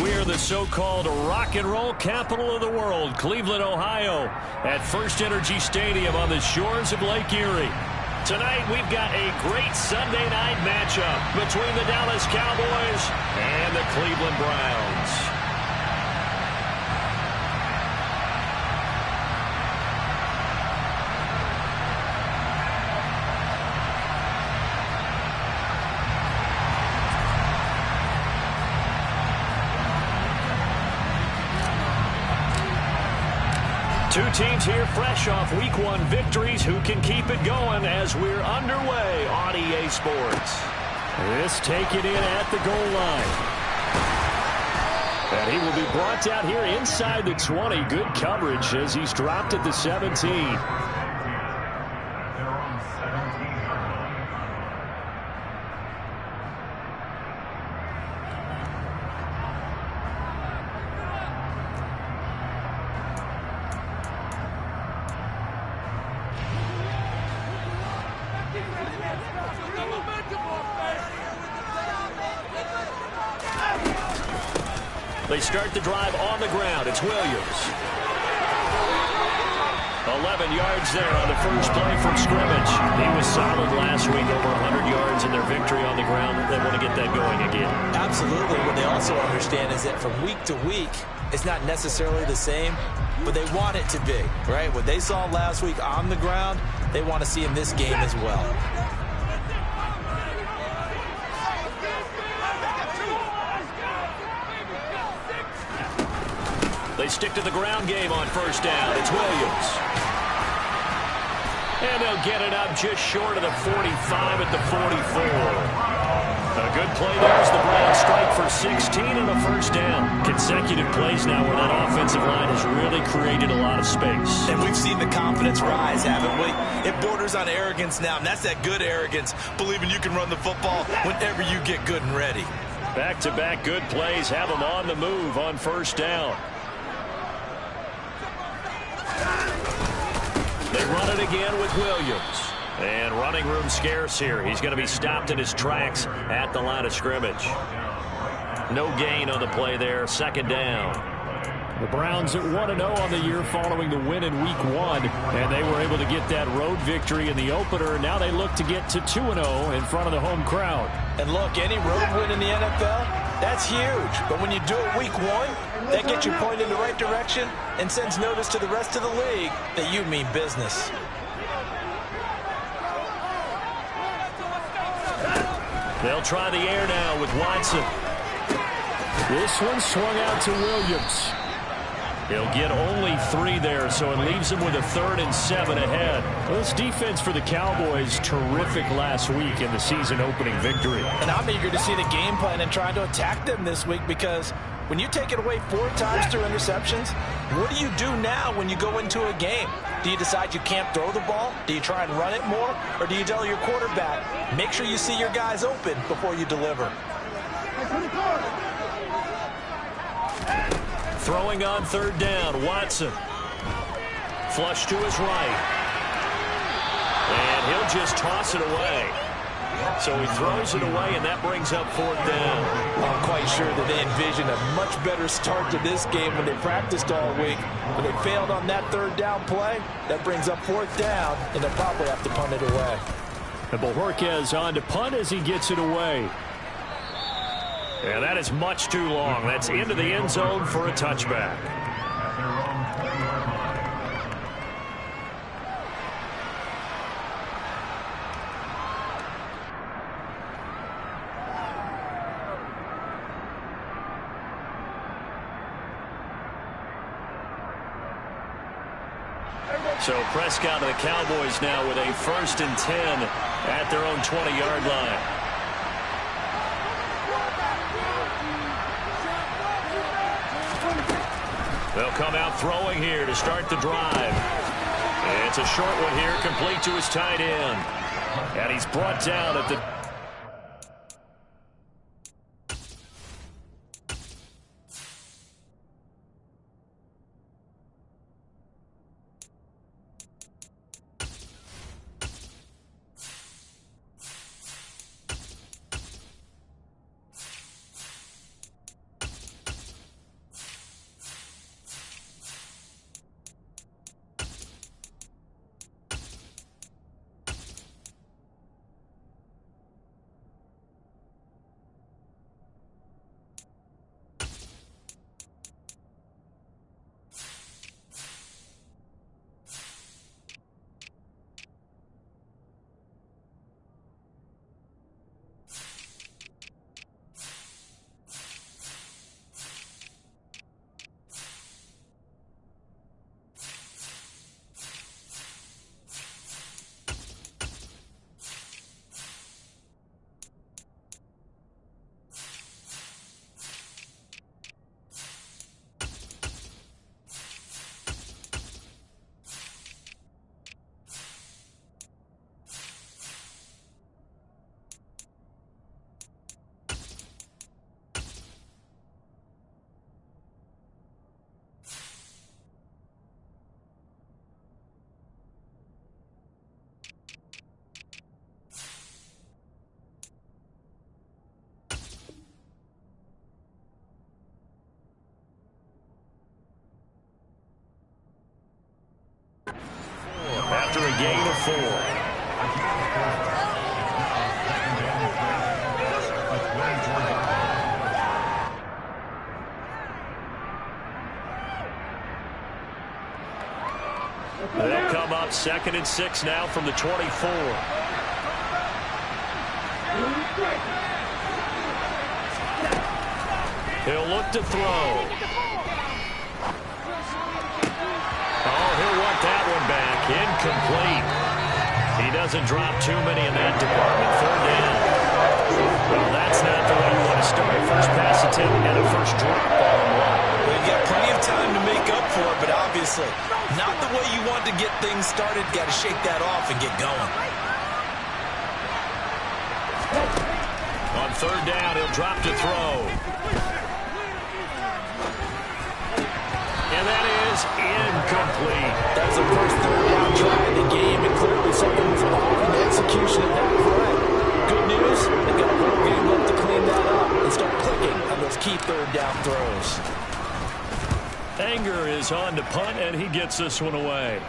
We're the so-called rock and roll capital of the world, Cleveland, Ohio, at First Energy Stadium on the shores of Lake Erie. Tonight, we've got a great Sunday night matchup between the Dallas Cowboys and the Cleveland Browns. Two teams here fresh off Week 1 victories. Who can keep it going as we're underway on EA Sports? This taken in at the goal line. And he will be brought out here inside the 20. Good coverage as he's dropped at the 17. They start the drive on the ground. It's Williams. 11 yards there on the first play from scrimmage. He was solid last week, over 100 yards in their victory on the ground. They want to get that going again. Absolutely. What they also understand is that from week to week, it's not necessarily the same, but they want it to be, right? What they saw last week on the ground, they want to see in this game as well. They stick to the ground game on first down. It's Williams. And they'll get it up just short of the 45 at the 44. A good play there as the Browns strike for 16 and a first down. Consecutive plays now where that offensive line has really created a lot of space. And we've seen the confidence rise, haven't we? It borders on arrogance now, and that's that good arrogance, believing you can run the football whenever you get good and ready. Back-to-back good plays have them on the move on first down. They run it again with Williams. And running room scarce here. He's going to be stopped in his tracks at the line of scrimmage. No gain on the play there. Second down. The Browns at 1-0 on the year following the win in Week 1. And they were able to get that road victory in the opener. Now they look to get to 2-0 in front of the home crowd. And look, any road win in the NFL, that's huge. But when you do it Week 1, that gets you pointed in the right direction and sends notice to the rest of the league that you mean business. They'll try the air now with Watson. This one swung out to Williams. He'll get only 3 there, so it leaves him with a 3rd and 7 ahead. Well, this defense for the Cowboys, terrific last week in the season-opening victory. And I'm eager to see the game plan and trying to attack them this week, because when you take it away 4 times through interceptions, what do you do now when you go into a game? Do you decide you can't throw the ball? Do you try and run it more? Or do you tell your quarterback, make sure you see your guys open before you deliver? Throwing on 3rd down, Watson. Flush to his right. And he'll just toss it away. So he throws it away, and that brings up 4th down. I'm quite sure that they envisioned a much better start to this game when they practiced all week. When they failed on that 3rd down play, that brings up 4th down, and they'll probably have to punt it away. And Bojorquez on to punt as he gets it away. Yeah, that is much too long. That's into the end zone for a touchback. So Prescott and the Cowboys now with a 1st and 10 at their own 20-yard line. They'll come out throwing here to start the drive. It's a short one here, complete to his tight end. And he's brought down at the... a gain of 4. They'll come up 2nd and 6 now from the 24. He'll look to throw. Oh, he'll want that one back. Incomplete. He doesn't drop too many in that department. 3rd down. Well, that's not the way you want to start. First pass attempt and a first drop all in one. Well, you've got plenty of time to make up for it, but obviously not the way you want to get things started. Got to shake that off and get going. On 3rd down, he'll drop to throw. And that is incomplete. That was the first 3rd down try in the game, and clearly something was off in the execution of that play. Good news, they've got a whole game left to clean that up and start clicking on those key 3rd down throws. Anger is on to punt, and he gets this one away.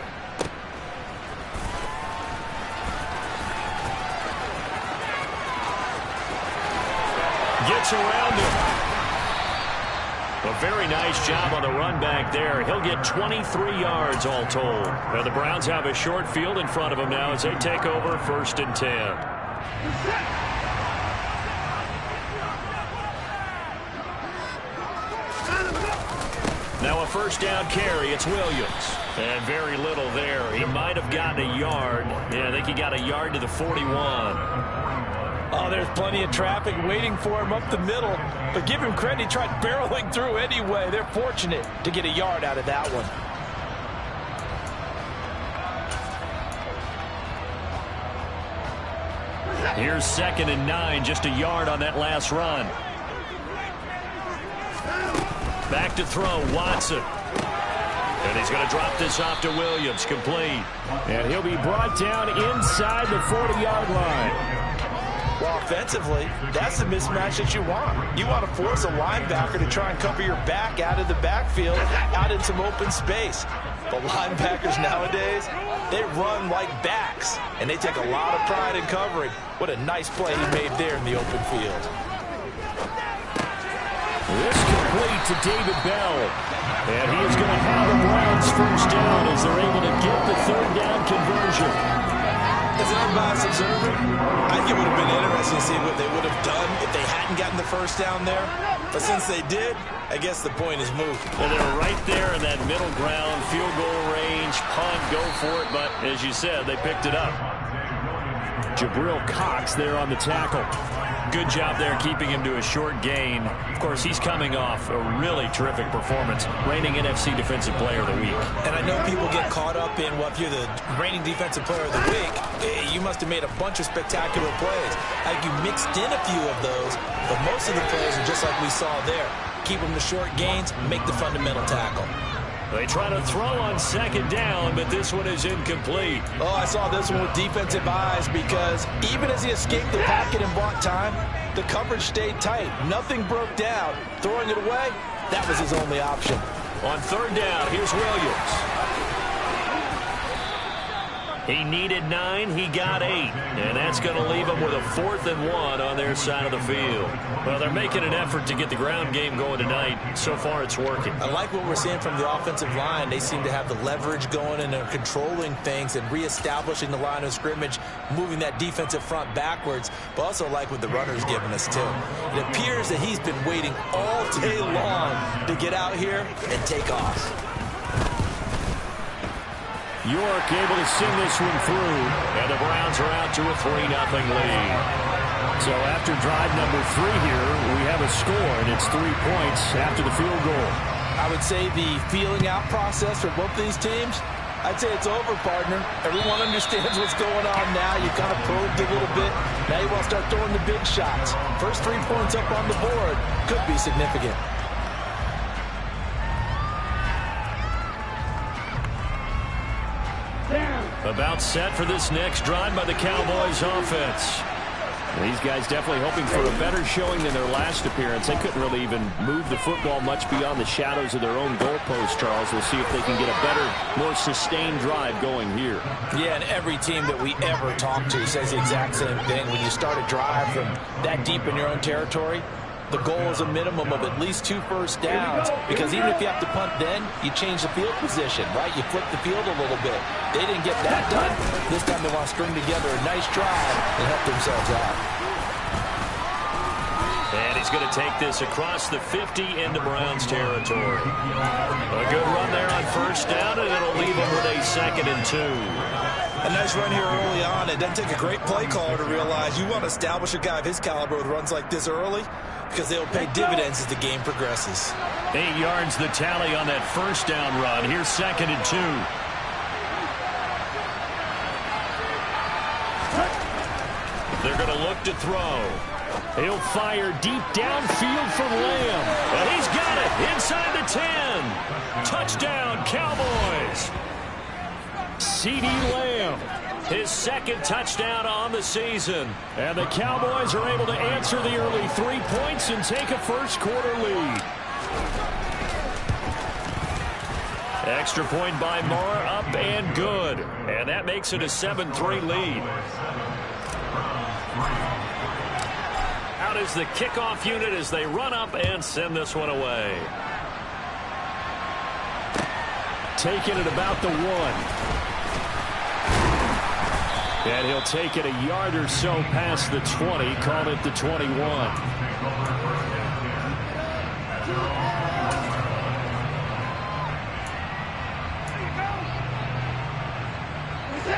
Gets around him. A very nice job on the run back there. He'll get 23 yards all told. Now the Browns have a short field in front of them now as they take over 1st and 10. Now a 1st down carry. It's Williams. And very little there. He might have gotten a yard. Yeah, I think he got a yard to the 41. Oh, there's plenty of traffic waiting for him up the middle. But give him credit, he tried barreling through anyway. They're fortunate to get a yard out of that one. Here's 2nd and 9, just a yard on that last run. Back to throw, Watson. And he's going to drop this off to Williams, complete. And he'll be brought down inside the 40-yard line. Well, offensively, that's the mismatch that you want. You want to force a linebacker to try and cover your back out of the backfield, out in some open space. But linebackers nowadays, they run like backs, and they take a lot of pride in covering. What a nice play he made there in the open field. This complete to David Bell. And he is going to have the Browns 1st down as they're able to get the 3rd down conversion. As an unbiased observer, I think it would have been interesting to see what they would have done if they hadn't gotten the 1st down there. But since they did, I guess the point is moved. Well, they're right there in that middle ground, field goal range, punt, go for it. But as you said, they picked it up. Jabril Cox there on the tackle. Good job there keeping him to a short gain. Of course, he's coming off a really terrific performance, reigning NFC Defensive Player of the Week. And I know people get caught up in, well, if you're the reigning Defensive Player of the Week, you must have made a bunch of spectacular plays. Like you mixed in a few of those, but most of the plays are just like we saw there. Keep them to short gains, make the fundamental tackle. They try to throw on 2nd down, but this one is incomplete. Oh, I saw this one with defensive eyes because even as he escaped the pocket and bought time, the coverage stayed tight. Nothing broke down. Throwing it away, that was his only option. On 3rd down, here's Williams. He needed 9, he got 8. And that's going to leave him with a 4th and 1 on their side of the field. Well, they're making an effort to get the ground game going tonight. So far, it's working. I like what we're seeing from the offensive line. They seem to have the leverage going and are controlling things and reestablishing the line of scrimmage, moving that defensive front backwards. But also like what the runner's giving us, too. It appears that he's been waiting all day long to get out here and take off. York able to send this one through. And the Browns are out to a 3-0 lead. So after drive number 3 here, we have a score, and it's 3 points after the field goal. I would say the feeling out process for both these teams, I'd say it's over, partner. Everyone understands what's going on now. You kind of probed a little bit. Now you want to start throwing the big shots. First 3 points up on the board could be significant. About set for this next drive by the Cowboys offense. These guys definitely hoping for a better showing than their last appearance. They couldn't really even move the football much beyond the shadows of their own goalpost, Charles. We'll see if they can get a better, more sustained drive going here. Yeah, and every team that we ever talk to says the exact same thing. When you start a drive from that deep in your own territory, the goal is a minimum of at least 2 first downs, because even if you have to punt then, you change the field position, right? You flip the field a little bit. They didn't get that done. This time they want to string together a nice drive and help themselves out. And he's going to take this across the 50 into Browns territory. A good run there on first down, and it'll leave him with a 2nd and 2. A nice run here early on. It doesn't take a great play caller to realize you want to establish a guy of his caliber with runs like this early, because they'll pay dividends as the game progresses. 8 yards the tally on that first down run. Here's 2nd and 2. They're going to look to throw. He'll fire deep downfield for Lamb. And he's got it inside the 10. Touchdown, Cowboys. CeeDee Lamb, his 2nd touchdown on the season. And the Cowboys are able to answer the early 3 points and take a first-quarter lead. Extra point by Moore, up and good. And that makes it a 7-3 lead. Out is the kickoff unit as they run up and send this one away. Taking it about the 1. And he'll take it a yard or so past the 20, call it the 21.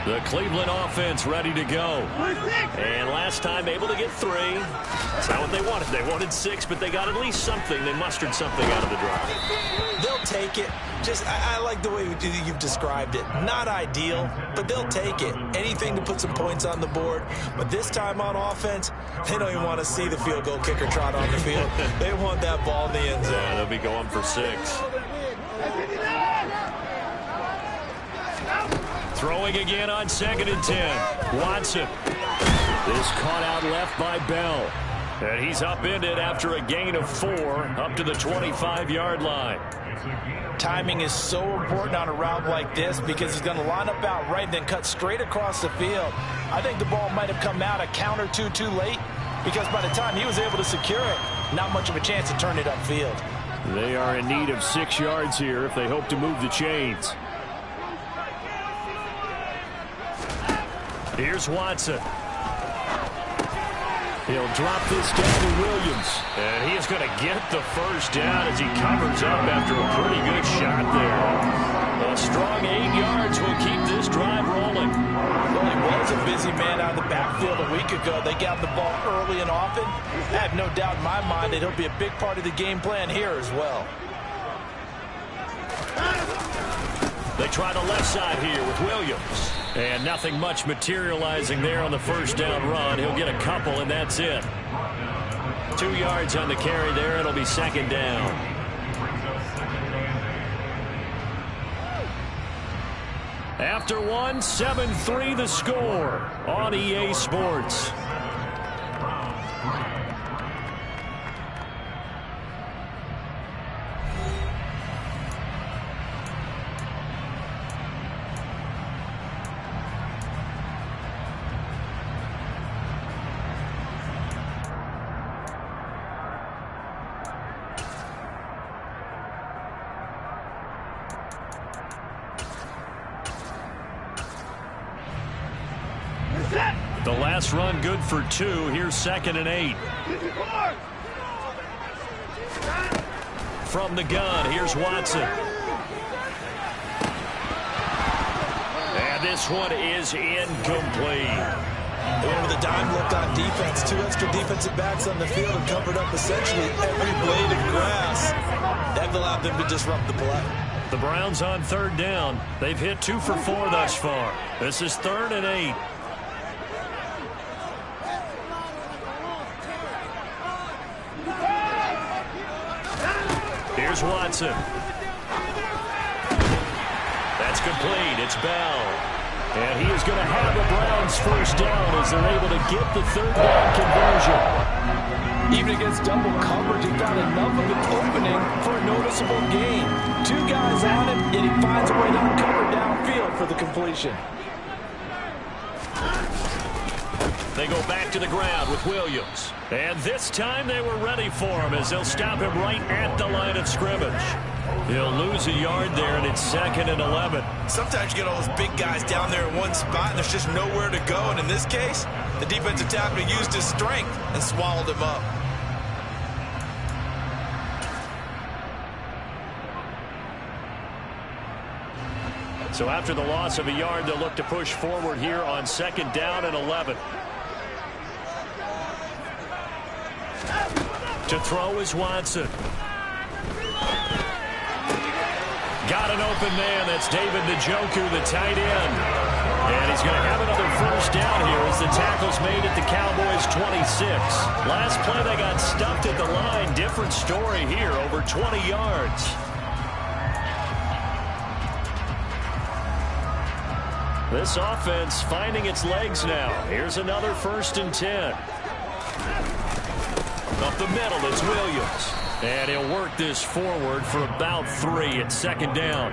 The Cleveland offense ready to go. And last time able to get 3. That's not what they wanted. They wanted 6, but they got at least something. They mustered something out of the drive. They'll take it. I like the way you've described it. Not ideal, but they'll take it. Anything to put some points on the board. But this time on offense, they don't even want to see the field goal kicker trot on the field. They want that ball in the end zone. Yeah, they'll be going for 6. Throwing again on 2nd and 10. Watson. This caught out left by Bell. And he's upended after a gain of 4 up to the 25-yard line. Timing is so important on a route like this, because he's going to line up out right and then cut straight across the field. I think the ball might have come out a count or two too late, because by the time he was able to secure it, not much of a chance to turn it upfield. They are in need of 6 yards here if they hope to move the chains. Here's Watson. He'll drop this down to Williams. And he is going to get the first down as he covers up after a pretty good shot there. A strong 8 yards will keep this drive rolling. Well, he was a busy man out of the backfield a week ago. They got the ball early and often. I have no doubt in my mind that he'll be a big part of the game plan here as well. They try the left side here with Williams. And nothing much materializing there on the first down run. He'll get a couple, and that's it. 2 yards on the carry there. It'll be 2nd down. After 1, 7-3 the score on EA Sports. The last run good for 2. Here's 2nd and 8. From the gun, here's Watson. And this one is incomplete. They went with a dime look on defense. 2 extra defensive backs on the field and covered up essentially every blade of grass. That allowed them to disrupt the play. The Browns on 3rd down. They've hit 2 for 4 thus far. This is 3rd and 8. Here's Watson. That's complete. It's Bell. And he is going to have the Browns first down as they're able to get the third down conversion. Even against double coverage, he found enough of an opening for a noticeable gain. 2 guys on him, yet he finds a way to uncover downfield for the completion. They go back to the ground with Williams. And this time they were ready for him as they'll stop him right at the line of scrimmage. He'll lose a yard there, and it's 2nd and 11. Sometimes you get all those big guys down there in one spot, and there's just nowhere to go. And in this case, the defensive tackle used his strength and swallowed him up. So after the loss of a yard, they'll look to push forward here on 2nd down and 11. To throw is Watson. Got an open man. That's David Njoku, the tight end. And he's going to have another first down here as the tackle's made at the Cowboys' 26. Last play, they got stuffed at the line. Different story here, over 20 yards. This offense finding its legs now. Here's another 1st and 10. Up the middle, it's Williams. And he'll work this forward for about 3 at 2nd down.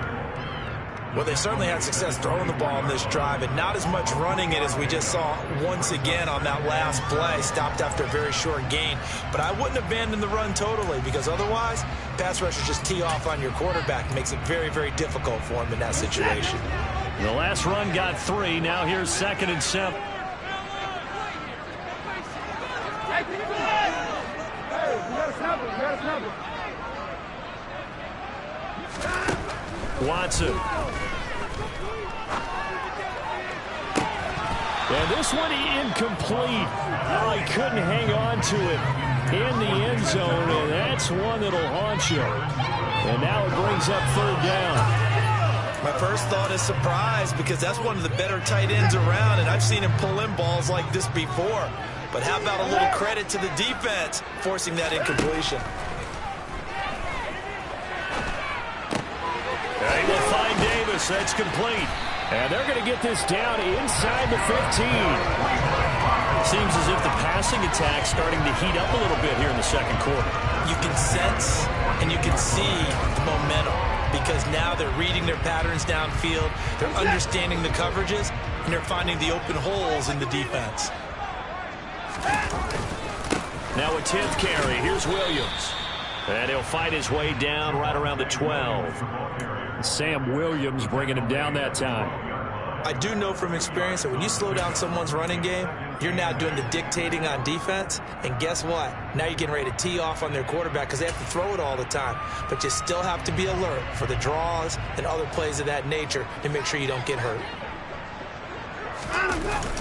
Well, they certainly had success throwing the ball in this drive, and not as much running it as we just saw once again on that last play. Stopped after a very short gain. But I wouldn't abandon the run totally, because otherwise, pass rushers just tee off on your quarterback. It makes it very, very difficult for him in that situation. The last run got 3. Now here's 2nd and 7. Watson. And this one incomplete. Oh, he couldn't hang on to it in the end zone, and that's one that'll haunt you. And now it brings up 3rd down. My first thought is surprise, because that's one of the better tight ends around, and I've seen him pull in balls like this before. But how about a little credit to the defense forcing that incompletion? They will find Davis. That's complete. And they're going to get this down inside the 15. Seems as if the passing attack's starting to heat up a little bit here in the 2nd quarter. You can sense and you can see the momentum, because now they're reading their patterns downfield, they're understanding the coverages, and they're finding the open holes in the defense. Now a 10th carry. Here's Williams. And he'll fight his way down right around the 12. Sam Williams bringing him down that time. I do know from experience that when you slow down someone's running game, you're now doing the dictating on defense. And guess what? Now you're getting ready to tee off on their quarterback because they have to throw it all the time. But you still have to be alert for the draws and other plays of that nature to make sure you don't get hurt.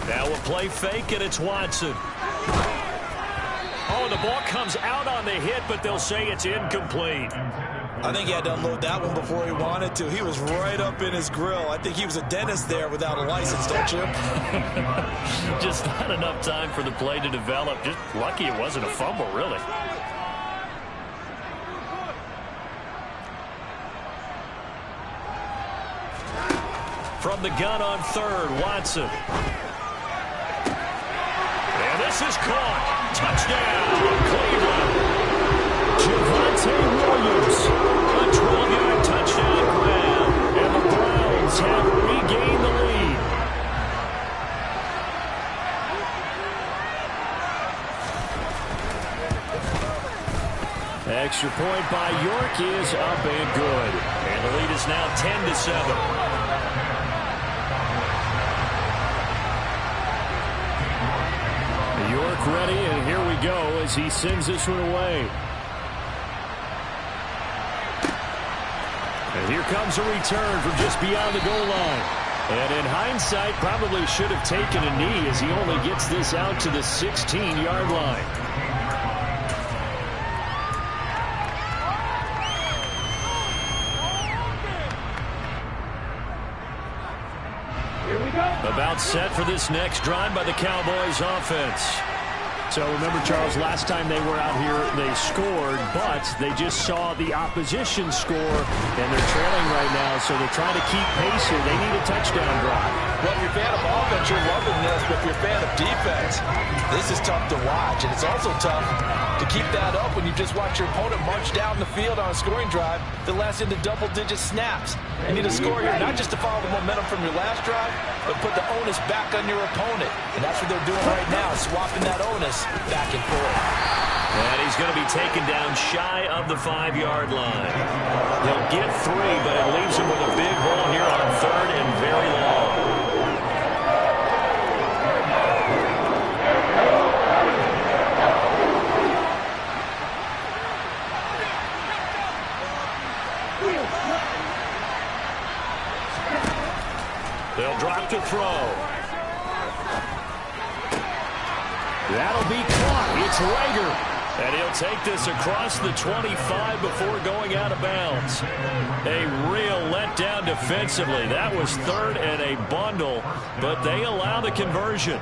Now a play fake, and it's Watson. Oh, the ball comes out on the hit, but they'll say it's incomplete. I think he had to unload that one before he wanted to. He was right up in his grill. I think he was a dentist there without a license, don't you? Just not enough time for the play to develop. Just lucky it wasn't a fumble, really. From the gun on 3rd, Watson. And this is caught. Touchdown, Cleveland. Javonte Williams, a 12-yard touchdown grab, and the Browns have regained the lead. Extra point by York is up and good. And the lead is now 10-7. York ready, and here we go as he sends this one away. And here comes a return from just beyond the goal line. And in hindsight, probably should have taken a knee as he only gets this out to the 16-yard line. About set for this next drive by the Cowboys offense. So remember, Charles, last time they were out here, they scored, but they just saw the opposition score, and they're trailing right now, so they're trying to keep pace here. They need a touchdown drive. Well, if you're a fan of offense, you're loving this, but if you're a fan of defense, this is tough to watch, and it's also tough to keep that up when you just watch your opponent march down the field on a scoring drive that lasts into double-digit snaps. You need a score here, not just to follow the momentum from your last drive, but put the onus back on your opponent, and that's what they're doing right now, swapping that onus back and forth. And he's going to be taken down shy of the 5-yard line. He'll get 3, but it leaves him with a big hole here on 3rd and very long. They'll drop to throw. That'll be caught. It's Rager. And he'll take this across the 25 before going out of bounds. A real letdown defensively. That was 3rd and a bundle, but they allow the conversion.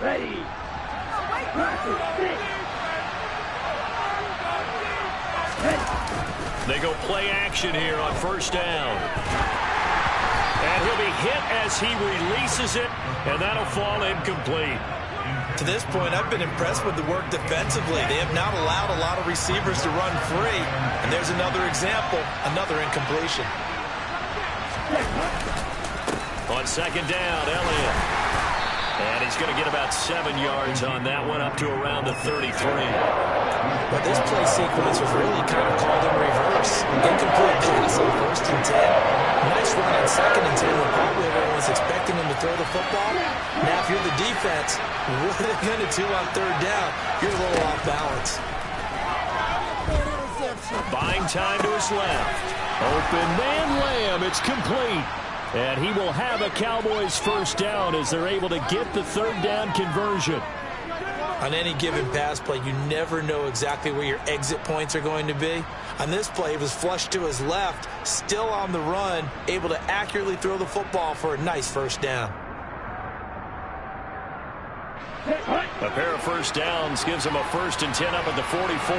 Ready. They go play action here on 1st down. And he'll be hit as he releases it, and that'll fall incomplete. To this point, I've been impressed with the work defensively. They have not allowed a lot of receivers to run free. And there's another example, another incompletion. On 2nd down, Elliott. And he's going to get about 7 yards on that one, up to around the 33. But this play sequence was really kind of called in reverse. Incomplete pass on 1st and 10. Nice run on 2nd and 10 when probably everyone was expecting him to throw the football. Now, if you're the defense, what are they going to do on 3rd down? You're a little off balance. Buying time to his left. Open man Lamb. It's complete. And he will have a Cowboys 1st down as they're able to get the 3rd down conversion. On any given pass play, you never know exactly where your exit points are going to be. On this play, it was flushed to his left, still on the run, able to accurately throw the football for a nice 1st down. A pair of 1st downs gives him a 1st and 10 up at the 44.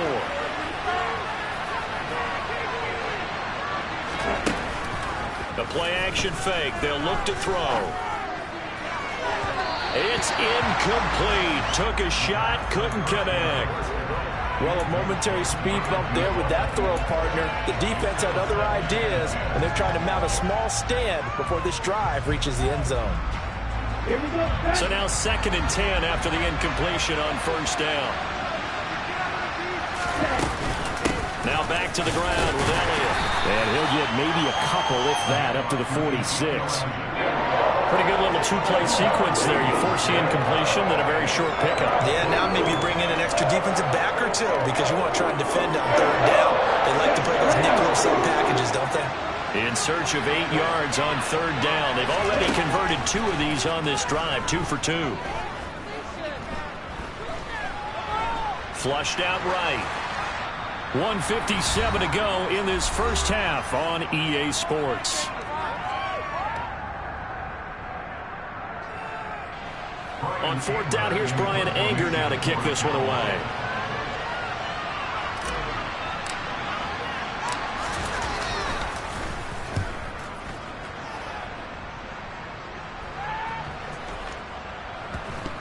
The play action fake. They'll look to throw. It's incomplete. Took a shot, couldn't connect. Well, a momentary speed bump there with that throw partner. The defense had other ideas, and they're trying to mount a small stand before this drive reaches the end zone. So now 2nd and 10 after the incompletion on 1st down. Now back to the ground with Elliott. And he'll get maybe a couple, if that, up to the 46. Pretty good little 2-play sequence there. You force the incompletion, then a very short pickup. Yeah, now maybe bring in an extra defensive back or two because you want to try and defend on 3rd down. They like to play those nickel or sub packages, don't they? In search of 8 yards on 3rd down. They've already converted 2 of these on this drive, 2 for 2. Flushed out right. 1:57 to go in this 1st half on EA Sports. On 4th down, here's Brian Anger now to kick this one away.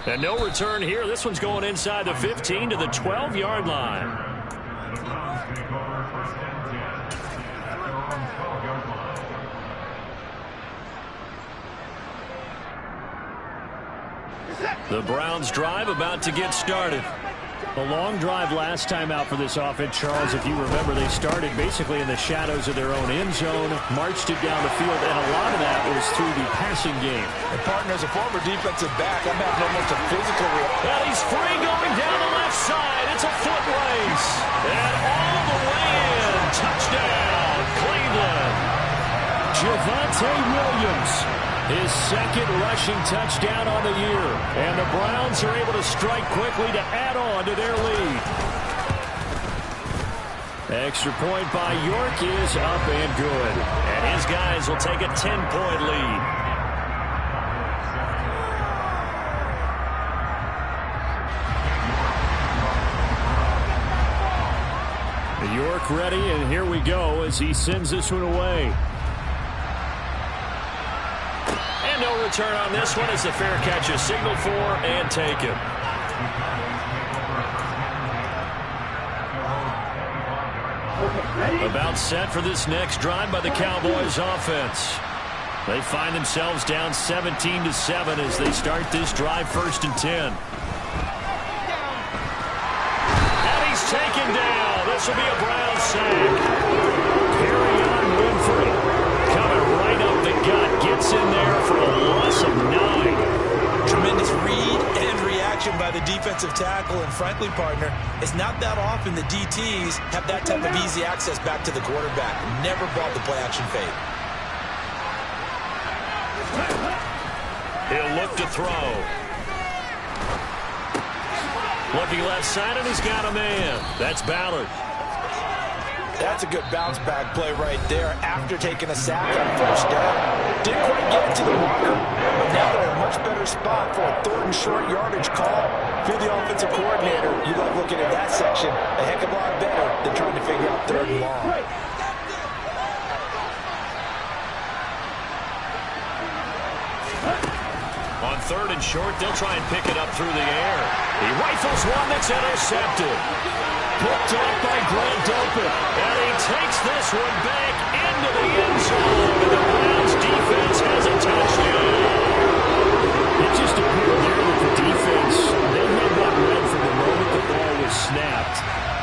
And no return here. This one's going inside the 15 to the 12-yard line. The Browns drive about to get started. A long drive last time out for this offense, Charles. If you remember, they started basically in the shadows of their own end zone, marched it down the field, and a lot of that was through the passing game. And partner, as a former defensive back, I'm having almost a physical reaction. Well, he's free going down the left side. It's a foot race. And all the way in. Touchdown, Cleveland. Javonte Williams, his 2nd rushing touchdown on the year. And the Browns are able to strike quickly to add on to their lead. Extra point by York is up and good. And his guys will take a 10-point lead. York ready, and here we go as he sends this one away. return on this one as the fair catch is signaled for and taken. About set for this next drive by the Cowboys offense. They find themselves down 17-7 as they start this drive 1st and 10. And he's taken down. This will be a Brown sack. Carry on Winfrey. Coming right up the gut. Gets in there for a loss of 9. Tremendous read and reaction by the defensive tackle. And frankly, partner, it's not that often the DTs have that type of easy access back to the quarterback. Never brought the play-action fade. He'll look to throw. Looking left side, and he's got a man. That's Ballard. That's a good bounce-back play right there after taking a sack on 1st down. Didn't quite get it to the marker, but now they're in a much better spot for a 3rd and short yardage call. If you're the offensive coordinator, you love looking at that section a heck of a lot better than trying to figure out 3rd and long. On 3rd and short, they'll try and pick it up through the air. He rifles one that's intercepted. Picked up by Grant Delpit. And he takes this one back into the end zone. And the Browns defense has a touchdown. It just appeared there that the defense, they had that read from the moment the ball was snapped.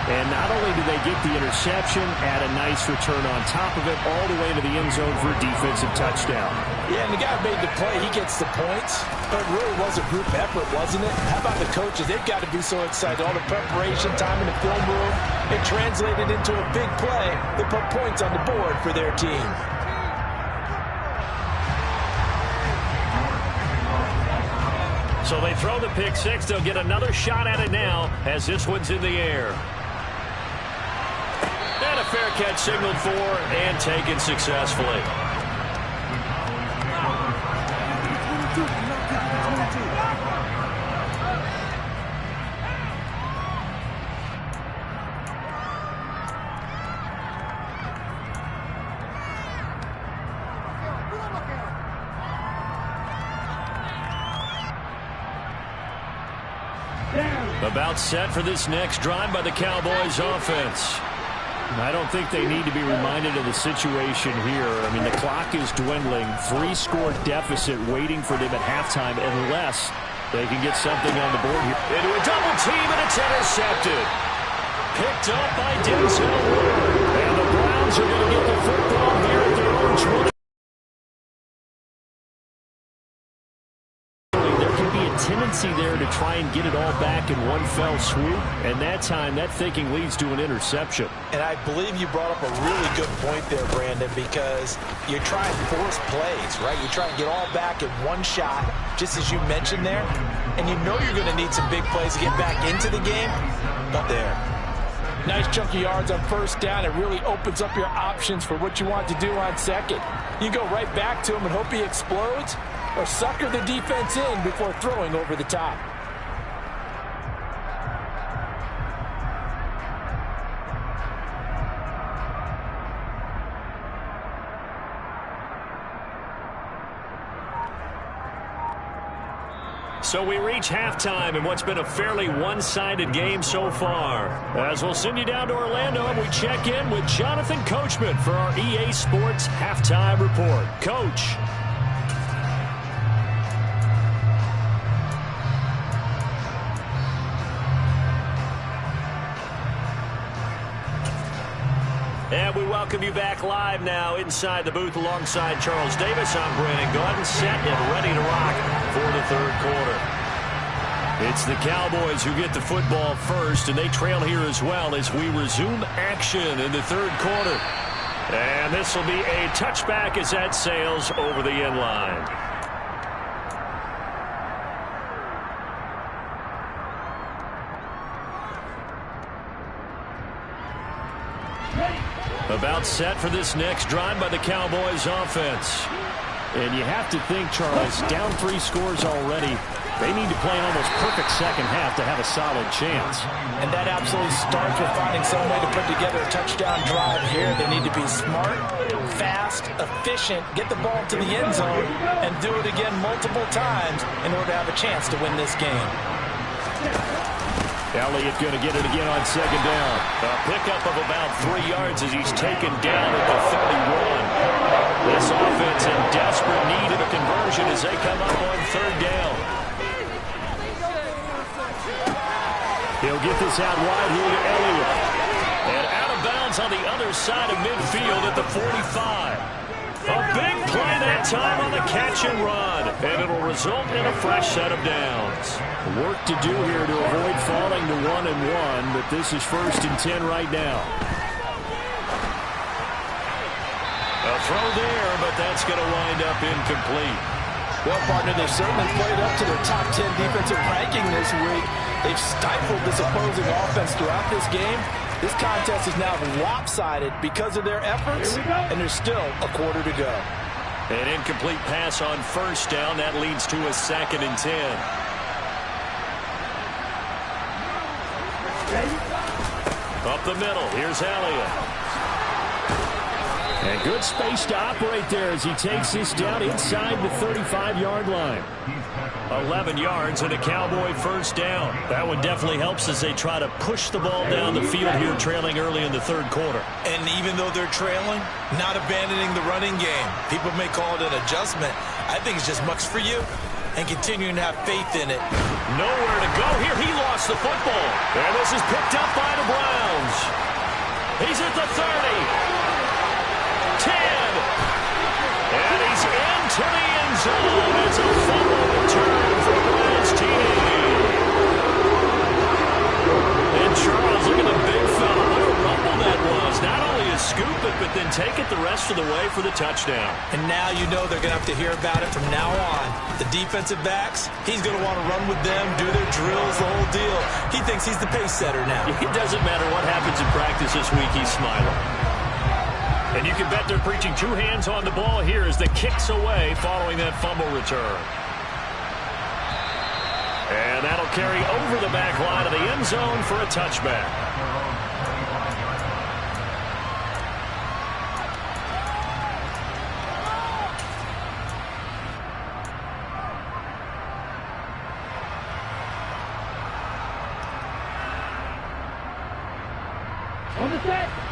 And not only did they get the interception, add a nice return on top of it, all the way to the end zone for a defensive touchdown. Yeah, and the guy made the play. He gets the points. But it really was a group effort, wasn't it? How about the coaches? They've got to be so excited. All the preparation, time in the film room, it translated into a big play that put points on the board for their team. So they throw the pick six. They'll get another shot at it now as this one's in the air. And a fair catch signaled for and taken successfully. About set for this next drive by the Cowboys offense. I don't think they need to be reminded of the situation here. I mean, the clock is dwindling. 3-score deficit waiting for them at halftime unless they can get something on the board here. Into a double team, and it's intercepted. Picked up by Denzel Ward. And the Browns are going to get the football here at their own 20. Tendency there to try and get it all back in one fell swoop, and that time that thinking leads to an interception. And I believe you brought up a really good point there, Brandon, because you try and force plays, right? You try and get all back in one shot, just as you mentioned there, and you know you're going to need some big plays to get back into the game, but there. Nice chunky yards on 1st down. It really opens up your options for what you want to do on 2nd. You go right back to him and hope he explodes, or sucker the defense in before throwing over the top. So we reach halftime in what's been a fairly one-sided game so far. As we'll send you down to Orlando and we check in with Jonathan Coachman for our EA Sports Halftime Report. Coach. And we welcome you back live now inside the booth alongside Charles Davis. I'm Brandon Gaudin, set and ready to rock for the 3rd quarter. It's the Cowboys who get the football first, and they trail here as well as we resume action in the 3rd quarter. And this will be a touchback as that sails over the end line. About set for this next drive by the Cowboys offense. And you have to think, Charles, down 3 scores already. They need to play an almost perfect second half to have a solid chance. And that absolutely starts with finding some way to put together a touchdown drive here. They need to be smart, fast, efficient, get the ball to the end zone, and do it again multiple times in order to have a chance to win this game. Elliott going to get it again on second down. A pickup of about 3 yards as he's taken down at the 31. This offense in desperate need of a conversion as they come up on third down. He'll get this out wide here to Elliott. And out of bounds on the other side of midfield at the 45. A big play that time on the catch and run. And it'll result in a fresh set of downs. Work to do here to avoid falling to 1-1, but this is 1st and 10 right now. A throw there, but that's going to wind up incomplete. Well, partner, they've certainly played up to their top 10 defensive ranking this week. They've stifled this opposing offense throughout this game. This contest is now lopsided because of their efforts, and there's still a quarter to go. An incomplete pass on first down. That leads to a 2nd and 10. Up the middle, here's Elliott. And good space to operate there as he takes this down inside the 35-yard line. 11 yards and a Cowboy first down. That one definitely helps as they try to push the ball down the field here, trailing early in the third quarter. And even though they're trailing, not abandoning the running game. People may call it an adjustment. I think it's just much for you and continuing to have faith in it. Nowhere to go here. He lost the football. And this is picked up by the Browns. He's at the 30. 10. And he's into the end zone. It's a fumble return for the Browns TD. And Charles, look at the big fella. What a rumble that was. Not only a scoop it, but then take it the rest of the way for the touchdown. And now you know they're going to have to hear about it from now on. The defensive backs, he's going to want to run with them, do their drills, the whole deal. He thinks he's the pace setter now. It doesn't matter what happens in practice this week, he's smiling. And you can bet they're preaching 2 hands on the ball here as the kick's away following that fumble return. And that'll carry over the back line of the end zone for a touchback.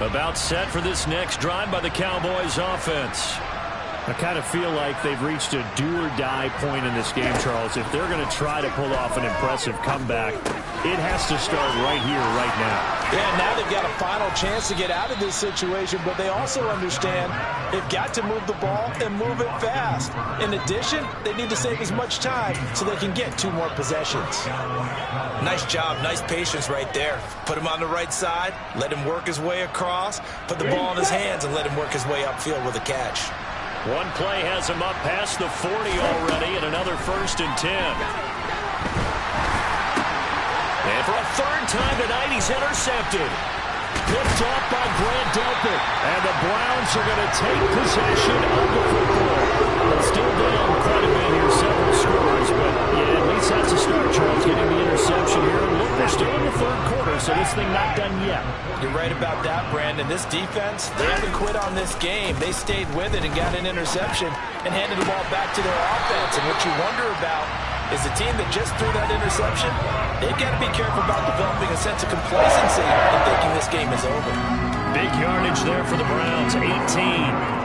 About set for this next drive by the Cowboys offense. I kind of feel like they've reached a do-or-die point in this game, Charles. If they're going to try to pull off an impressive comeback, it has to start right here, right now. Yeah, now they've got a final chance to get out of this situation, but they also understand they've got to move the ball and move it fast. In addition, they need to save as much time so they can get 2 more possessions. Nice job, nice patience right there. Put him on the right side, let him work his way across, put the ball in his hands and let him work his way upfield with a catch. One play has him up past the 40 already, and another 1st and 10. And for a 3rd time tonight, he's intercepted. Picked off by Grant Delpit. And the Browns are going to take possession of the football. It's still down quite a bit here, several scores. But, yeah, at least that's a start, Charles, getting the interception here. And look, they're still in the 3rd quarter, so this thing not done yet. You're right about that, Brandon. This defense, they haven't quit on this game. They stayed with it and got an interception and handed the ball back to their offense. And what you wonder about is the team that just threw that interception, they've got to be careful about developing a sense of complacency and thinking this game is over. Big yardage there for the Browns, 18.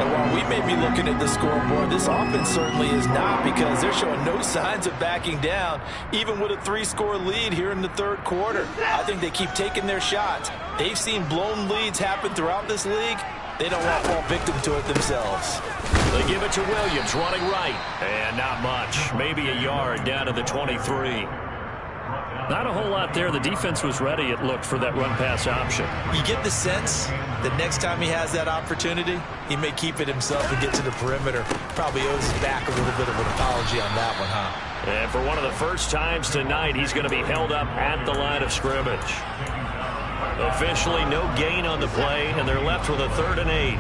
And while we may be looking at the scoreboard, this offense certainly is not, because they're showing no signs of backing down, even with a 3-score lead here in the 3rd quarter. I think they keep taking their shots. They've seen blown leads happen throughout this league. They don't want to fall victim to it themselves. They give it to Williams, running right. And not much. Maybe a yard down to the 23. Not a whole lot there. The defense was ready, it looked, for that run-pass option. You get the sense that next time he has that opportunity, he may keep it himself and get to the perimeter. Probably owes his back a little bit of an apology on that one, huh? And for one of the first times tonight, he's going to be held up at the line of scrimmage. Officially, no gain on the play, and they're left with a 3rd and 8.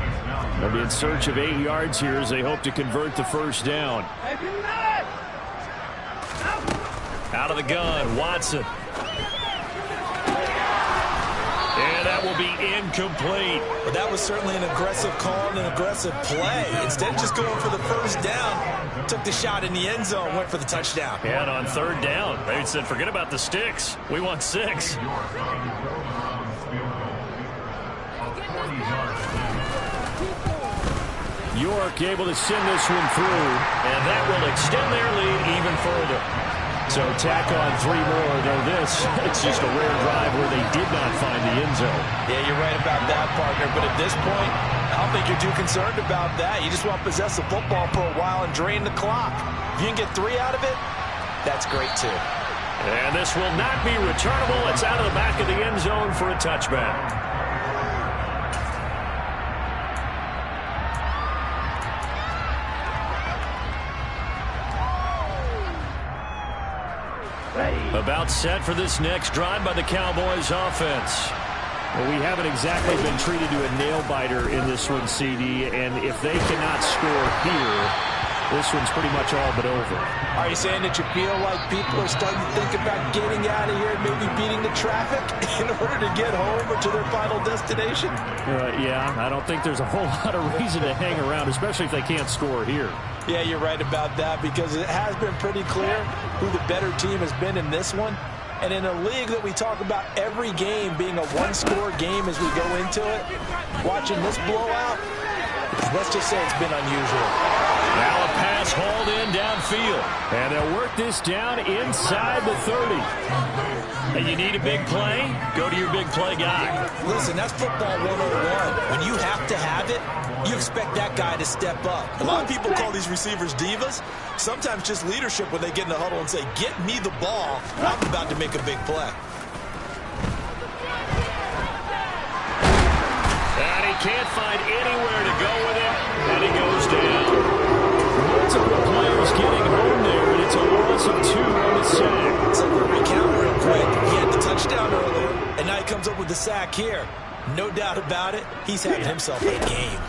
They'll be in search of 8 yards here as they hope to convert the 1st down. Out of the gun, Watson. And that will be incomplete. But that was certainly an aggressive call and an aggressive play. Instead of just going for the first down, took the shot in the end zone, went for the touchdown. And on third down, they said, forget about the sticks. We want 6. York able to send this one through. And that will extend their lead even further. So tack on 3 more, though this, it's just a rare drive where they did not find the end zone. Yeah, you're right about that, partner. But at this point, I don't think you're too concerned about that. You just want to possess the football for a while and drain the clock. If you can get 3 out of it, that's great, too. And this will not be returnable. It's out of the back of the end zone for a touchback. About set for this next drive by the Cowboys offense. Well, we haven't exactly been treated to a nail-biter in this one, CD, and if they cannot score here, this one's pretty much all but over. Are you saying that you feel like people are starting to think about getting out of here and maybe beating the traffic in order to get home or to their final destination? Yeah, I don't think there's a whole lot of reason to hang around, especially if they can't score here. Yeah, you're right about that because it has been pretty clear who the better team has been in this one. And in a league that we talk about every game being a one-score game as we go into it, watching this blowout, let's just say it's been unusual. Now a pass hauled in downfield. And they'll work this down inside the 30. And you need a big play? Go to your big play guy. Listen, that's football 101. When you have to have it, you expect that guy to step up. A lot of people call these receivers divas. Sometimes just leadership when they get in the huddle and say, get me the ball. I'm about to make a big play. And he can't find anywhere to go with it. And he goes down. Multiple players getting home there, and it's a loss of 2 on the sack. So we'll recount real quick. He had the touchdown earlier, and now he comes up with the sack here. No doubt about it, he's having himself a game.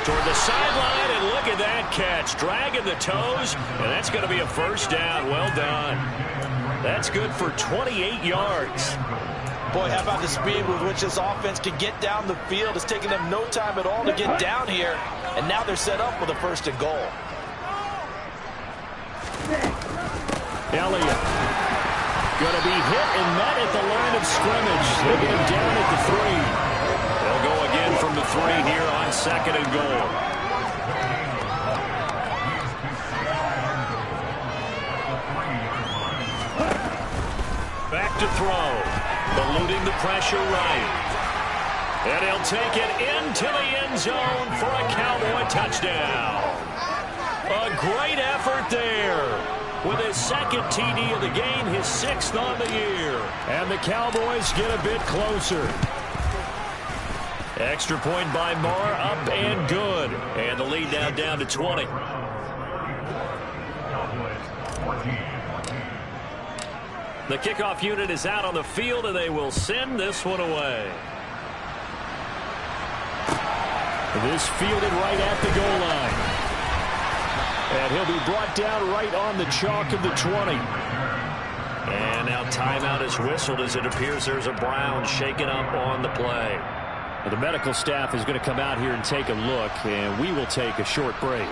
Toward the sideline, and look at that catch. Dragging the toes, and that's going to be a first down. Well done. That's good for 28 yards. Boy, how about the speed with which this offense can get down the field? It's taking them no time at all to get down here, and now they're set up with a 1st and goal. Elliott going to be hit and met at the line of scrimmage. They get him down at the 3. They'll go again from the 3 here on 2nd and goal. Back to throw. Eluding the pressure right. And he'll take it into the end zone for a Cowboy touchdown. A great effort there. With his 2nd TD of the game, his 6th on the year. And the Cowboys get a bit closer. Extra point by Marr, up and good. And the lead now down to 20. The kickoff unit is out on the field, and they will send this one away. This fielded right at the goal line. And he'll be brought down right on the chalk of the 20. And now timeout is whistled as it appears there's a Brown shaken up on the play. Well, the medical staff is going to come out here and take a look, and we will take a short break.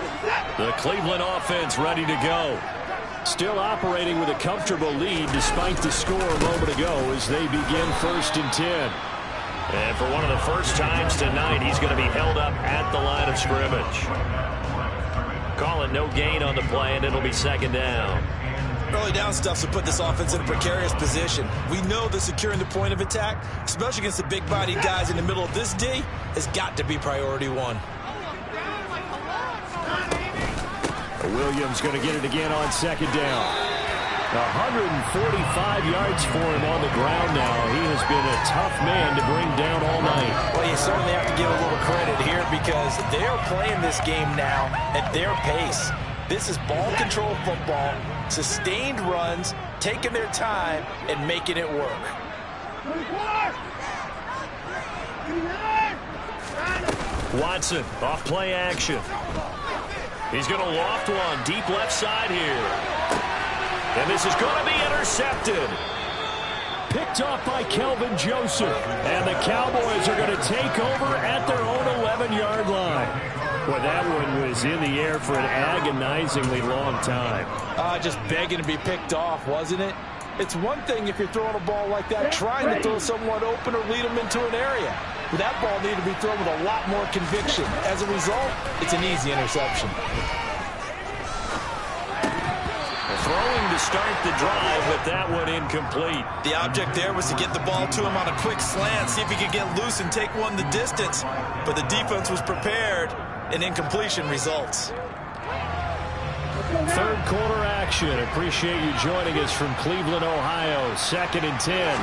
The Cleveland offense ready to go. Still operating with a comfortable lead despite the score a moment ago as they begin 1st and 10. And for one of the first times tonight, he's going to be held up at the line of scrimmage. Call it no gain on the play, and it'll be 2nd down. Early down stuff to put this offense in a precarious position. We know that securing the point of attack, especially against the big-bodied guys in the middle of this D, has got to be priority 1. Williams going to get it again on 2nd down. 145 yards for him on the ground now. He has been a tough man to bring down all night. Well, you certainly have to give a little credit here because they're playing this game now at their pace. This is ball control football, sustained runs, taking their time, and making it work. Watson, off play action. He's going to loft one deep left side here. And this is going to be intercepted. Picked off by Kelvin Joseph. And the Cowboys are going to take over at their own 11-yard line. Boy, that one was in the air for an agonizingly long time. Just begging to be picked off, wasn't it? It's one thing if you're throwing a ball like that, trying to throw someone open or lead them into an area. But that ball needed to be thrown with a lot more conviction. As a result, it's an easy interception. Throwing to start the drive, but that one incomplete. The object there was to get the ball to him on a quick slant, see if he could get loose and take one the distance. But the defense was prepared, and incompletion results. Third quarter action. Appreciate you joining us from Cleveland, Ohio. 2nd and 10.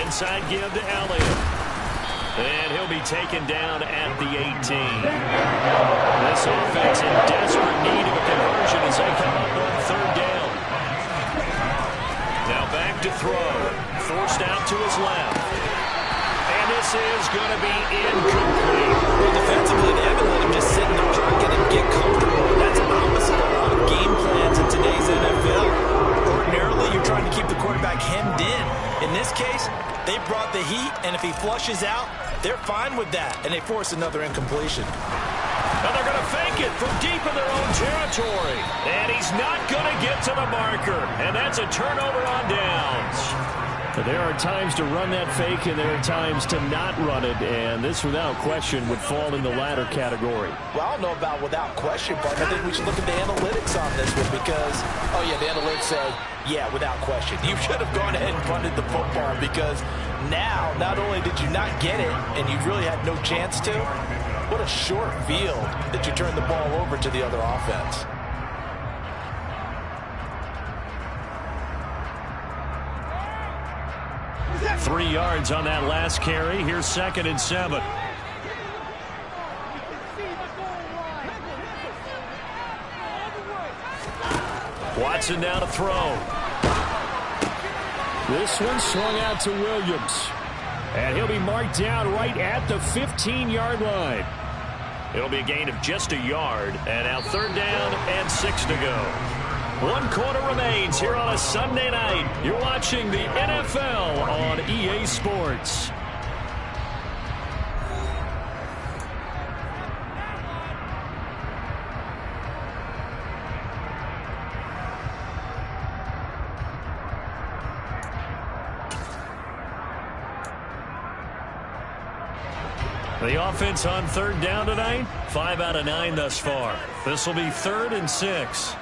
Inside give to Elliott. And he'll be taken down at the 18. This offense in desperate need of a conversion as they come up on 3rd down. Now back to throw. Forced out to his left. And this is going to be incomplete. Well, defensively, they haven't let him just sit in the pocket and get comfortable. That's opposite of a lot of game plans in today's NFL. Ordinarily, you're trying to keep the quarterback hemmed in. In this case, they brought the heat, and if he flushes out, they're fine with that, and they force another incompletion. And they're going to fake it from deep in their own territory. And he's not going to get to the marker. And that's a turnover on downs. But there are times to run that fake, and there are times to not run it. And this, without question, would fall in the latter category. Well, I don't know about without question, but I think we should look at the analytics on this one because, oh, yeah, the analytics say, yeah, without question. You should have gone ahead and punted the football because now, not only did you not get it, and you really had no chance to, what a short field that you turned the ball over to the other offense. Three yards on that last carry. Here's 2nd and 7. Watson down to throw. This one swung out to Williams. And he'll be marked down right at the 15-yard line. It'll be a gain of just a yard. And now 3rd down and 6 to go. 1 quarter remains here on a Sunday night. You're watching the NFL on EA Sports. The offense on 3rd down tonight, 5 out of 9 thus far. This will be 3rd and 6.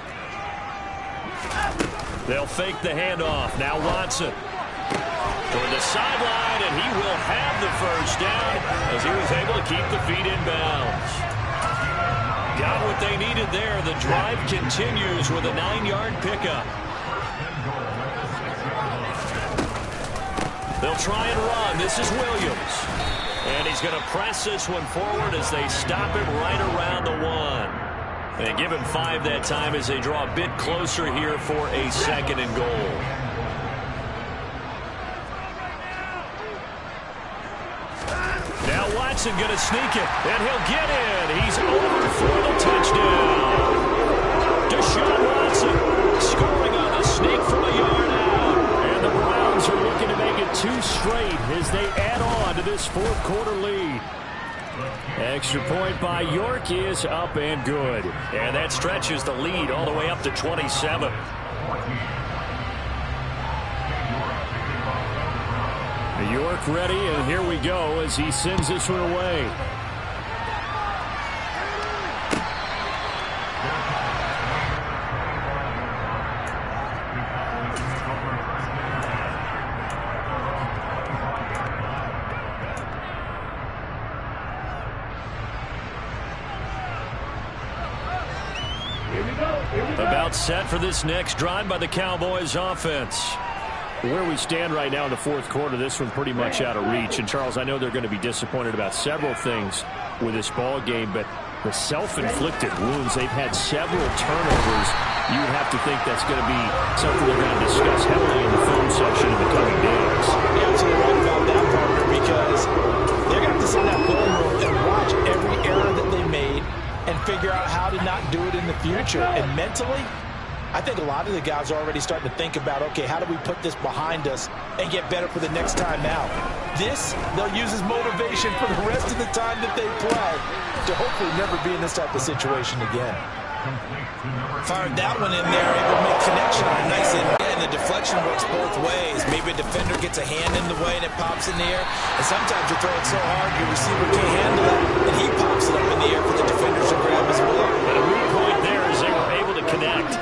They'll fake the handoff. Now Watson toward the sideline, and he will have the 1st down as he was able to keep the feet in bounds. Got what they needed there. The drive continues with a 9-yard pickup. They'll try and run. This is Williams. And he's going to press this one forward as they stop it right around the 1. They give him 5 that time as they draw a bit closer here for a 2nd and goal. Now Watson going to sneak it, and he'll get in. He's over for the touchdown. Deshaun Watson scoring on the sneak from a yard out. And the Browns are looking to make it 2 straight as they add on to this 4th quarter lead. Extra point by York is up and good. And that stretches the lead all the way up to 27. York ready, and here we go as he sends this one away. About set for this next drive by the Cowboys offense. Where we stand right now in the 4th quarter, this one pretty much out of reach. And, Charles, I know they're going to be disappointed about several things with this ball game, but the self-inflicted wounds, they've had several turnovers. You would have to think that's going to be something they're going to discuss heavily in the film section in the coming days. You're absolutely right about that, partner, because they're going to have to sit in that ball room and watch every error that they made and figure out how to not do it in the future. And mentally, I think a lot of the guys are already starting to think about, okay, how do we put this behind us and get better for the next time out? This, they'll use as motivation for the rest of the time that they play to hopefully never be in this type of situation again. Fired that one in there, able to make connection on a nice end. And the deflection works both ways. Maybe a defender gets a hand in the way and it pops in the air. And sometimes you throw it so hard your receiver can't handle it, and he pops it up in the air for the defenders to grab as well. But a weak point there as they were able to connect.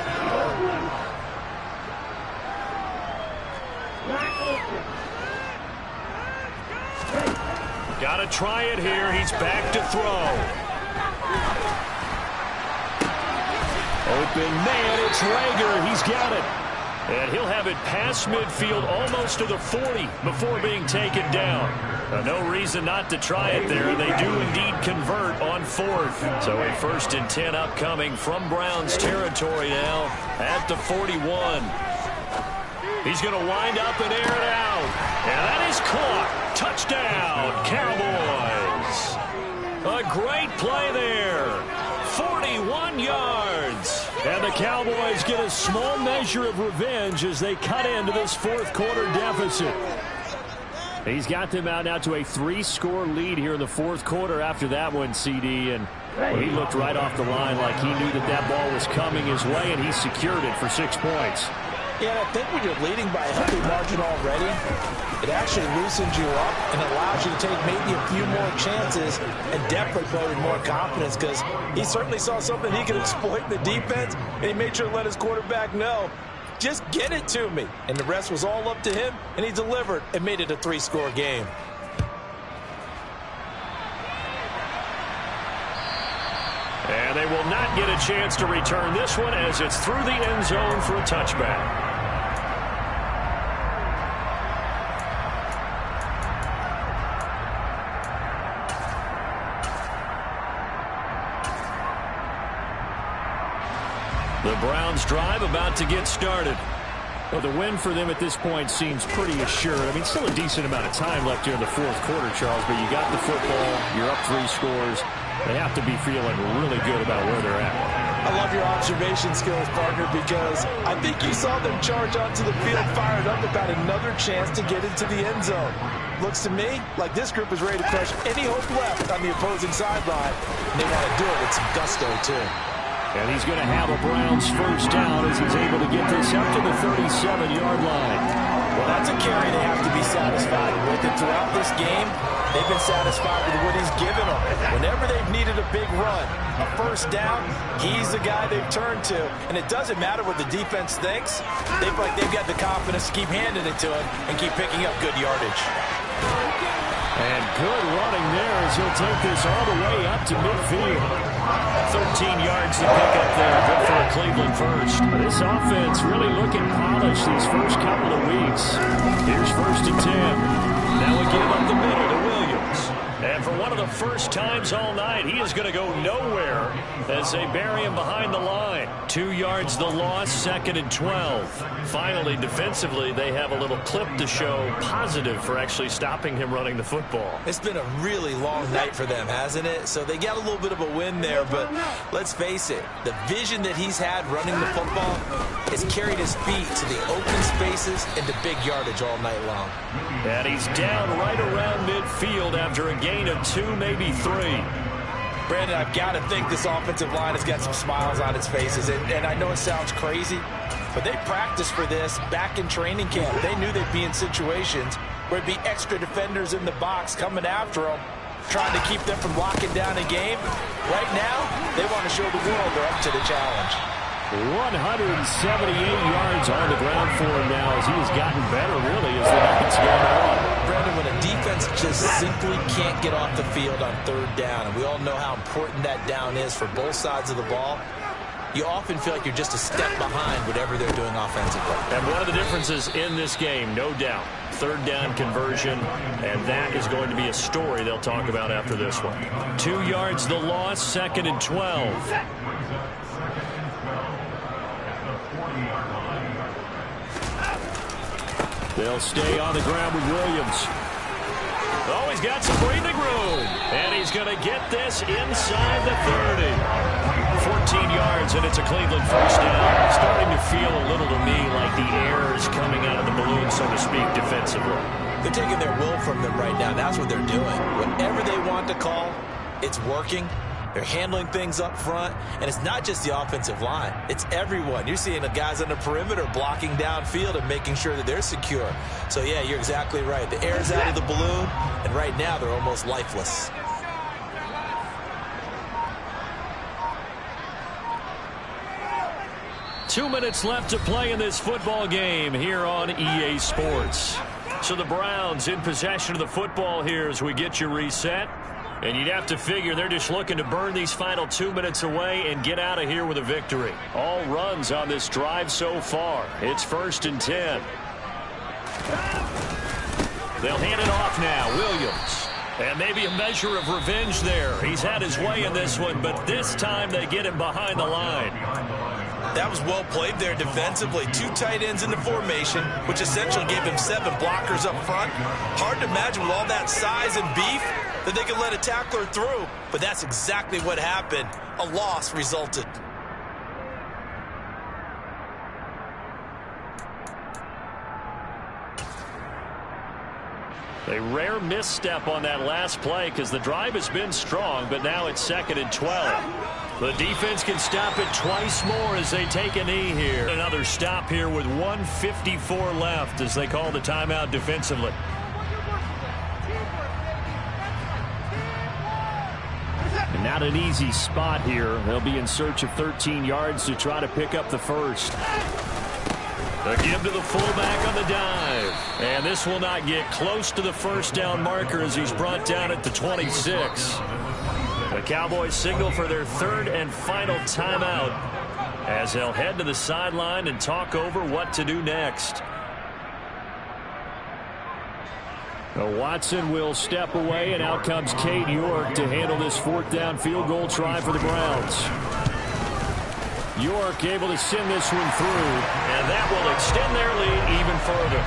Got to try it here. He's back to throw. Open man, it's Rager. He's got it. And he'll have it past midfield almost to the 40 before being taken down. No reason not to try it there. They do indeed convert on fourth. So a 1st and 10 upcoming from Browns territory now at the 41. He's going to wind up and air it out. And that is caught. Touchdown, Cowboys. A great play there. 41 yards. And the Cowboys get a small measure of revenge as they cut into this 4th quarter deficit. He's got them out now to a 3-score lead here in the 4th quarter after that one, CD. And he looked right off the line like he knew that that ball was coming his way, and he secured it for 6 points. Yeah, I think when you're leading by a healthy margin already, it actually loosens you up and allows you to take maybe a few more chances and definitely play with more confidence, because he certainly saw something he could exploit in the defense, and he made sure to let his quarterback know, just get it to me. And the rest was all up to him, and he delivered and made it a 3-score game. And they will not get a chance to return this one as it's through the end zone for a touchback. The Browns drive about to get started. Well, the win for them at this point seems pretty assured. I mean, still a decent amount of time left here in the 4th quarter, Charles, but you got the football, you're up 3 scores. They have to be feeling really good about where they're at. I love your observation skills, partner, because I think you saw them charge onto the field fired up about another chance to get into the end zone. Looks to me like this group is ready to crush any hope left on the opposing sideline. They want to do it with some gusto, too. And he's going to have a Browns 1st down as he's able to get this up to the 37-yard line. Well, that's a carry they have to be satisfied with. And throughout this game, they've been satisfied with what he's given them. Whenever they've needed a big run, a 1st down, he's the guy they've turned to. And it doesn't matter what the defense thinks. They feel like they've got the confidence to keep handing it to him and keep picking up good yardage. And good running there as he'll take this all the way up to midfield. 13 yards to pick up there. Good for a Cleveland 1st. This offense really looking polished these first couple of weeks. Here's 1st and 10. Now we give up the middle to Williams. And for one of the first times all night, he is going to go nowhere as they bury him behind the line. 2 yards the loss, 2nd and 12. Finally, defensively, they have a little clip to show positive for actually stopping him running the football. It's been a really long night for them, hasn't it? So they got a little bit of a win there, but let's face it, the vision that he's had running the football has carried his feet to the open spaces and to big yardage all night long. And he's down right around midfield after a gain of 2, maybe 3. Brandon, I've got to think this offensive line has got some smiles on its faces. And I know it sounds crazy, but they practiced for this back in training camp. They knew they'd be in situations where it'd be extra defenders in the box coming after them, trying to keep them from locking down a game. Right now, they want to show the world they're up to the challenge. 178 yards on the ground for him now as he has gotten better, really, as the night's gone on. Brandon, when a defense just simply can't get off the field on 3rd down, and we all know how important that down is for both sides of the ball, you often feel like you're just a step behind whatever they're doing offensively. And one of the differences in this game, no doubt, 3rd down conversion, and that is going to be a story they'll talk about after this one. 2 yards the loss, 2nd and 12. They'll stay on the ground with Williams. Oh, he's got some breathing room. And he's going to get this inside the 30. 14 yards, and it's a Cleveland first down. Starting to feel a little to me like the air is coming out of the balloon, so to speak, defensively. They're taking their will from them right now. That's what they're doing. Whatever they want to call, it's working. They're handling things up front, and it's not just the offensive line. It's everyone. You're seeing the guys on the perimeter blocking downfield and making sure that they're secure. So, yeah, you're exactly right. The air's out of the balloon, and right now they're almost lifeless. Two minutes left to play in this football game here on EA Sports. So the Browns in possession of the football here as we get you reset. And you'd have to figure they're just looking to burn these final 2 minutes away and get out of here with a victory. All runs on this drive so far. It's 1st and 10. They'll hand it off now. Williams. And maybe a measure of revenge there. He's had his way in this one, but this time they get him behind the line. That was well played there defensively. 2 tight ends in the formation, which essentially gave him 7 blockers up front. Hard to imagine with all that size and beef that they could let a tackler through, but that's exactly what happened. A loss resulted. A rare misstep on that last play because the drive has been strong, but now it's 2nd and 12. The defense can stop it twice more as they take a knee here. Another stop here with 1:54 left as they call the timeout defensively. And not an easy spot here. They'll be in search of 13 yards to try to pick up the first. A give to the fullback on the dive. And this will not get close to the first down marker as he's brought down at the 26. The Cowboys signal for their 3rd and final timeout as they'll head to the sideline and talk over what to do next. Watson will step away, and out comes Cade York to handle this 4th down field goal try for the Browns. York able to send this one through, and that will extend their lead even further.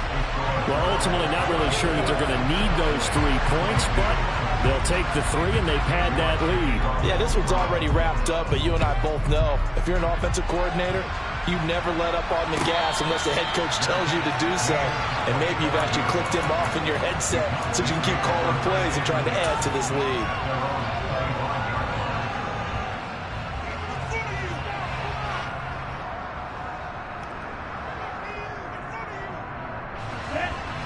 Well, ultimately not really sure that they're going to need those 3 points, but they'll take the 3 and they pad that lead. Yeah, this one's already wrapped up, but you and I both know if you're an offensive coordinator, you never let up on the gas unless the head coach tells you to do so. And maybe you've actually clicked him off in your headset so you can keep calling plays and trying to add to this lead.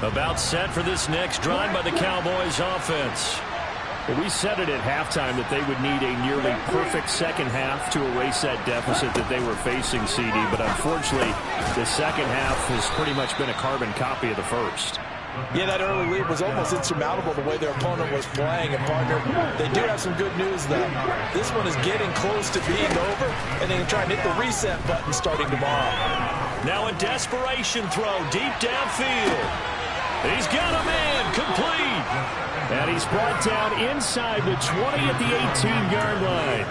About set for this next drive by the Cowboys offense. Well, we said it at halftime that they would need a nearly perfect second half to erase that deficit that they were facing, CD. But unfortunately, the second half has pretty much been a carbon copy of the first. Yeah, that early lead was almost insurmountable the way their opponent was playing. And, partner, they do have some good news, though. This one is getting close to being over, and they can try and hit the reset button starting tomorrow. Now a desperation throw deep downfield. He's got a man complete. And he's brought down inside the 20 at the 18-yard line.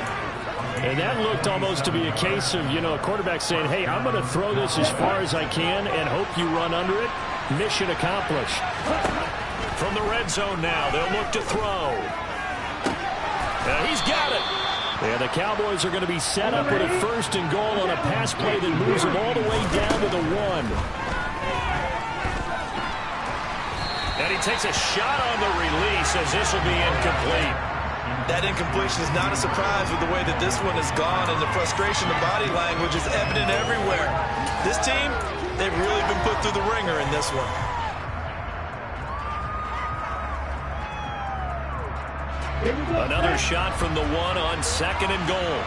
And that looked almost to be a case of, a quarterback saying, hey, I'm going to throw this as far as I can and hope you run under it. Mission accomplished. From the red zone now, they'll look to throw. He's got it. Yeah, the Cowboys are going to be set up with a 1st and goal on a pass play that moves them all the way down to the 1. And he takes a shot on the release as this will be incomplete. That incompletion is not a surprise with the way that this one has gone, and the frustration, the body language is evident everywhere. This team, they've really been put through the ringer in this one. Another shot from the 1 on 2nd and goal.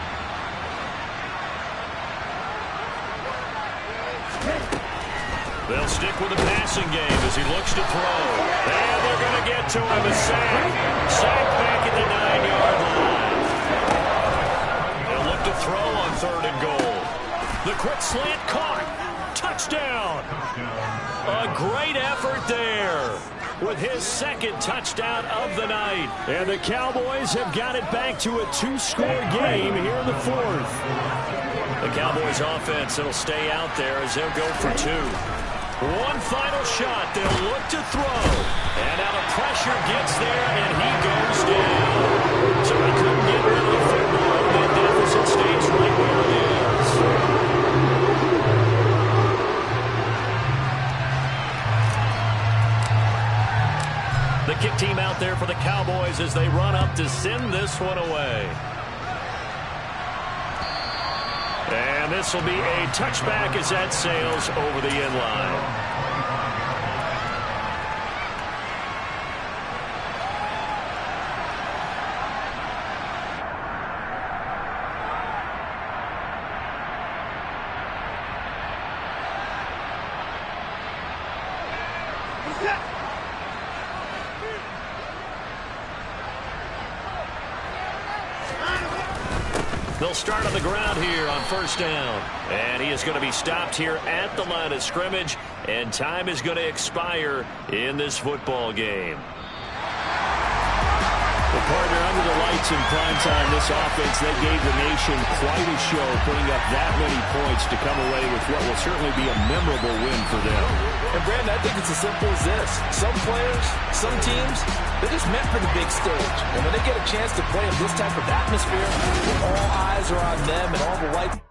They'll stick with the passing game as he looks to throw. And they're going to get to him. A sack. Sack back at the 9-yard line. They'll look to throw on 3rd and goal. The quick slant caught. Touchdown. A great effort there with his 2nd touchdown of the night. And the Cowboys have got it back to a 2-score game here in the 4th. The Cowboys offense will stay out there as they'll go for 2. One final shot. They'll look to throw. And now the pressure gets there, and he goes down. So he couldn't get rid of the football. That deficit stays right where it is. The kick team out there for the Cowboys as they run up to send this one away. And this will be a touchback as that sails over the end line. They'll start on the ground here on first down. And he is going to be stopped here at the line of scrimmage. And time is going to expire in this football game. Well, partner, under the lights in prime time, this offense, they gave the nation quite a show, putting up that many points to come away with what will certainly be a memorable win for them. And, Brandon, I think it's as simple as this. Some players, some teams, they're just meant for the big stage. And when they get a chance to play in this type of atmosphere, all eyes are on them and all the lights.